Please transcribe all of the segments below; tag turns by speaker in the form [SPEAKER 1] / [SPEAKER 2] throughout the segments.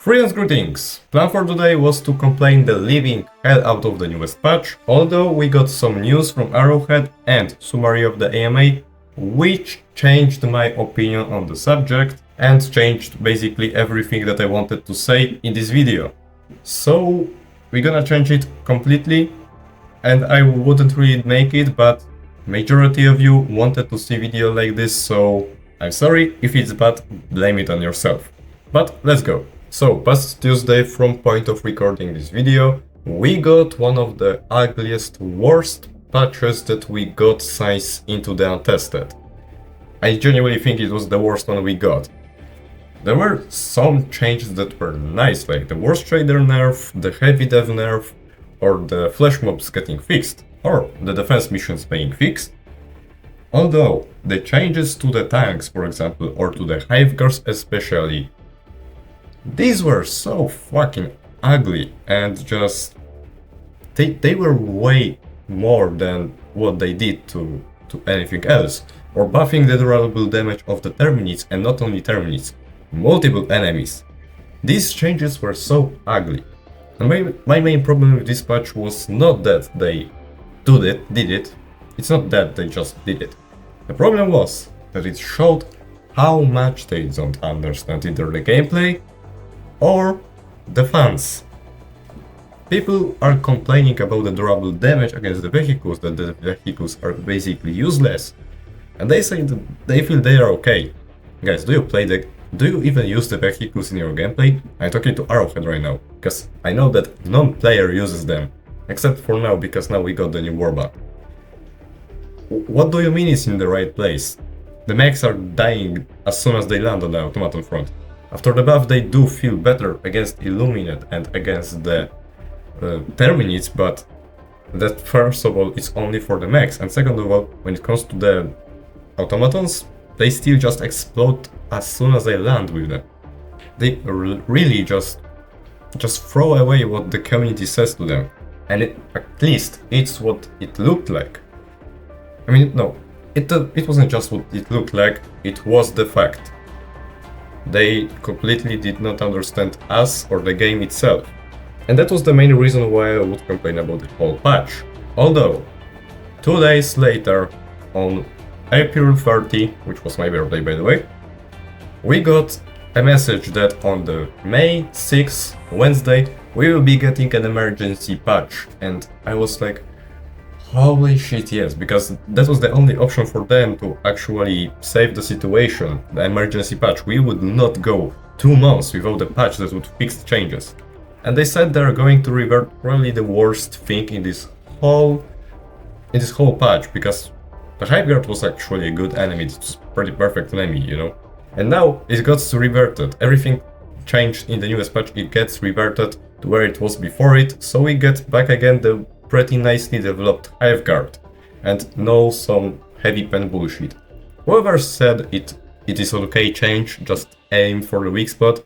[SPEAKER 1] Friends, greetings! Plan for today was to complain the living hell out of the newest patch, although we got some news from Arrowhead and summary of the AMA, which changed my opinion on the subject and changed basically everything that I wanted to say in this video. So we're gonna change it completely, and I wouldn't really make it, but majority of you wanted to see video like this, so I'm sorry if it's bad, blame it on yourself. But let's go. So, past Tuesday, from point of recording this video, we got one of the ugliest, worst patches that we got since Into the Untested. I genuinely think it was the worst one we got. There were some changes that were nice, like the Worst Trader nerf, the Heavy Dev nerf, or the Flash mobs getting fixed, or the defense missions being fixed. Although, the changes to the tanks, for example, or to the Hive Guards especially, these were so fucking ugly and just... They were way more than what they did to anything else. Or buffing the durable damage of the Terminids, and not only Terminids, multiple enemies. These changes were so ugly. And my main problem with this patch was not that they did it. It's not that they just did it. The problem was that it showed how much they don't understand either the gameplay or the fans. People are complaining about the durable damage against the vehicles, that the vehicles are basically useless. And they say that they feel they are okay. Guys, do you even use the vehicles in your gameplay? I'm talking to Arrowhead right now, because I know that non-player uses them. Except for now, because now we got the new warband. What do you mean it's in the right place? The mechs are dying as soon as they land on the automaton front. After the buff they do feel better against Illuminate and against the Terminids, but that first of all it's only for the mechs, and second of all, when it comes to the automatons, they still just explode as soon as they land with them. They really just throw away what the community says to them, and at least it's what it looked like. I mean, no, it wasn't just what it looked like, it was the fact. They completely did not understand us or the game itself. And that was the main reason why I would complain about the whole patch. Although, 2 days later, on April 30, which was my birthday by the way, we got a message that on the May 6th, Wednesday, we will be getting an emergency patch. And I was like, holy shit, yes, because that was the only option for them to actually save the situation, the emergency patch. We would not go 2 months without a patch that would fix changes. And they said they're going to revert probably the worst thing in this whole patch, because the Hive Guard was actually a good enemy, it was a pretty perfect enemy, you know. And now it got reverted, everything changed in the newest patch, it gets reverted to where it was before it, so we get back again the pretty nicely developed Hive Guard, and no some heavy pen bullshit. Whoever said it is okay change, just aim for the weak spot.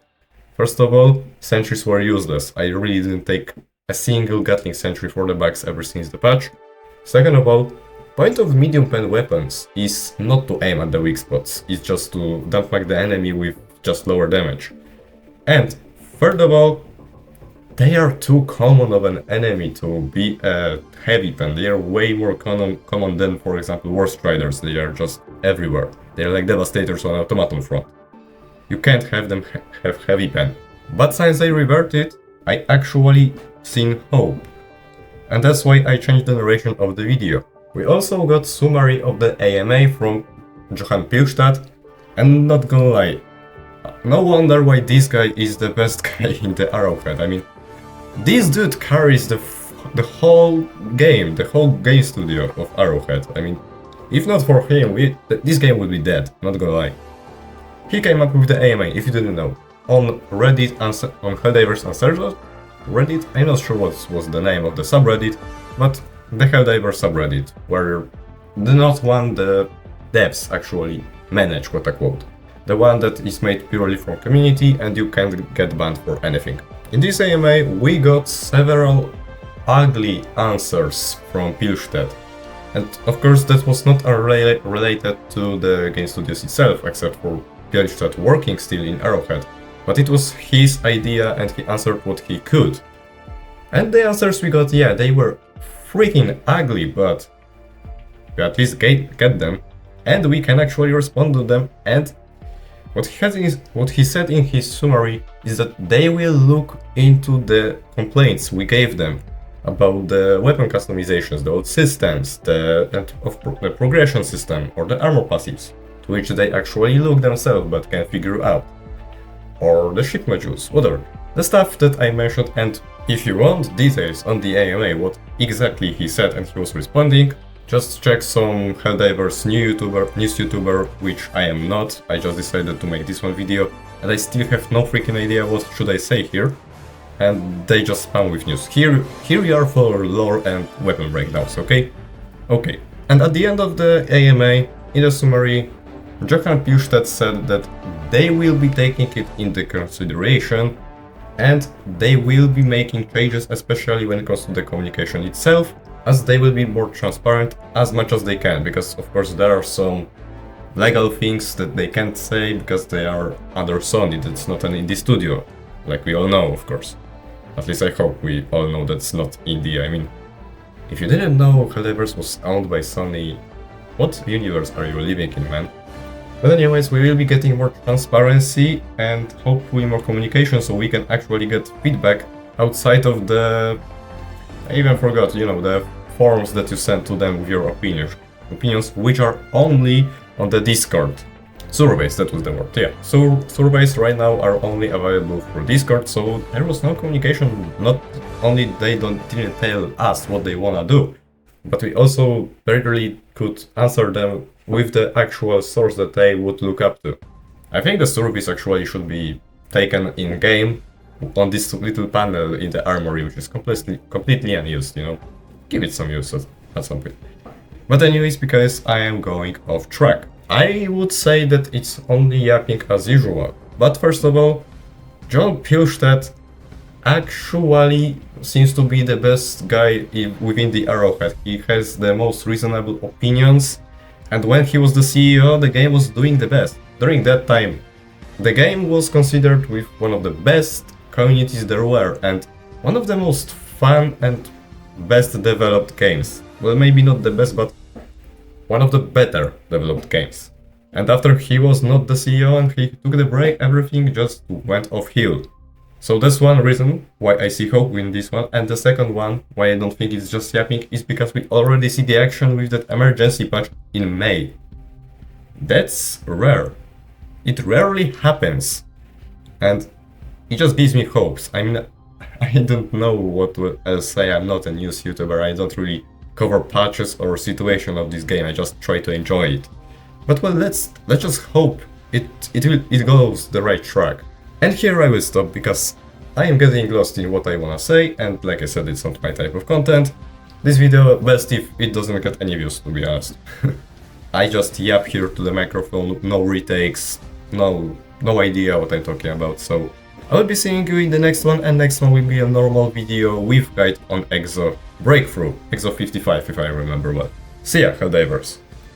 [SPEAKER 1] First of all, sentries were useless. I really didn't take a single Gatling sentry for the bugs ever since the patch. Second of all, point of medium pen weapons is not to aim at the weak spots, it's just to dampmag the enemy with just lower damage. And third of all, they are too common of an enemy to be a heavy pen. They are way more common than, for example, Worst Riders. They are just everywhere. They are like Devastators on automaton front. You can't have them have heavy pen. But since they reverted, I actually seen hope. And that's why I changed the narration of the video. We also got summary of the AMA from Johan Pilstadt, and not gonna lie, no wonder why this guy is the best guy in the Arrowhead. I mean, this dude carries the whole game studio of Arrowhead. I mean, if not for him, this game would be dead, not gonna lie. He came up with the AMA, if you didn't know, on Reddit, on Helldivers Unsearched Reddit. I'm not sure what was the name of the subreddit, but the Helldivers subreddit, where not one the devs actually manage, quote unquote. The one that is made purely for community and you can't get banned for anything. In this AMA, we got several ugly answers from Pilstadt. And of course that was not related to the game studios itself, except for Pilstadt working still in Arrowhead. but it was his idea and he answered what he could. And the answers we got, yeah, they were freaking ugly, but we at least get them, and we can actually respond to them. And what he said in his summary is that they will look into the complaints we gave them about the weapon customizations, the old systems, the progression system, or the armor passives, to which they actually look themselves but can figure out. Or the ship modules, whatever. The stuff that I mentioned, and if you want details on the AMA, what exactly he said and he was responding, just check some Helldivers news YouTuber, which I am not. I just decided to make this one video, and I still have no freaking idea what should I say here. And they just spam with news. Here we are for lore and weapon breakdowns, okay? Okay. And at the end of the AMA, in the summary, Johan Pilstedt said that they will be taking it into consideration and they will be making changes, especially when it comes to the communication itself, as they will be more transparent as much as they can, because of course there are some legal things that they can't say because they are under Sony, it's not an indie studio, like we all know, of course. At least I hope we all know that's not indie. I mean, if you didn't know Helldivers was owned by Sony, what universe are you living in, man? But anyways, we will be getting more transparency and hopefully more communication so we can actually get feedback outside of the... I even forgot, you know, the forms that you send to them with your opinions, which are only on the Discord. Surveys, that was the word, yeah. So surveys right now are only available for Discord, so there was no communication. Not only they didn't tell us what they wanna do, but we also barely could answer them with the actual source that they would look up to. I think the surveys actually should be taken in game on this little panel in the armory, which is completely unused, you know. Give it some use at some point. But anyways, because I am going off track, I would say that it's only yapping as usual. But first of all, John Pilstedt actually seems to be the best guy within the Arrowhead. He has the most reasonable opinions, and when he was the CEO, the game was doing the best. During that time, the game was considered with one of the best communities there were, and one of the most fun and best developed games. Well, maybe not the best, but one of the better developed games. And after he was not the CEO and he took the break, everything just went off hill. So that's one reason why I see hope in this one, and the second one why I don't think it's just yapping is because we already see the action with that emergency patch in May. That's rare. It rarely happens, and it just gives me hopes. I mean, I don't know what else say. I'm not a news YouTuber. I don't really cover patches or situation of this game. I just try to enjoy it. But well, let's just hope it goes the right track. And here I will stop because I am getting lost in what I wanna say, and like I said, it's not my type of content. This video, best if it doesn't get any views, to be honest. I just yap here to the microphone, no retakes, no idea what I'm talking about, so I will be seeing you in the next one, and next one will be a normal video with guide on Exo Breakthrough, Exo 55 if I remember well. See ya, Helldivers!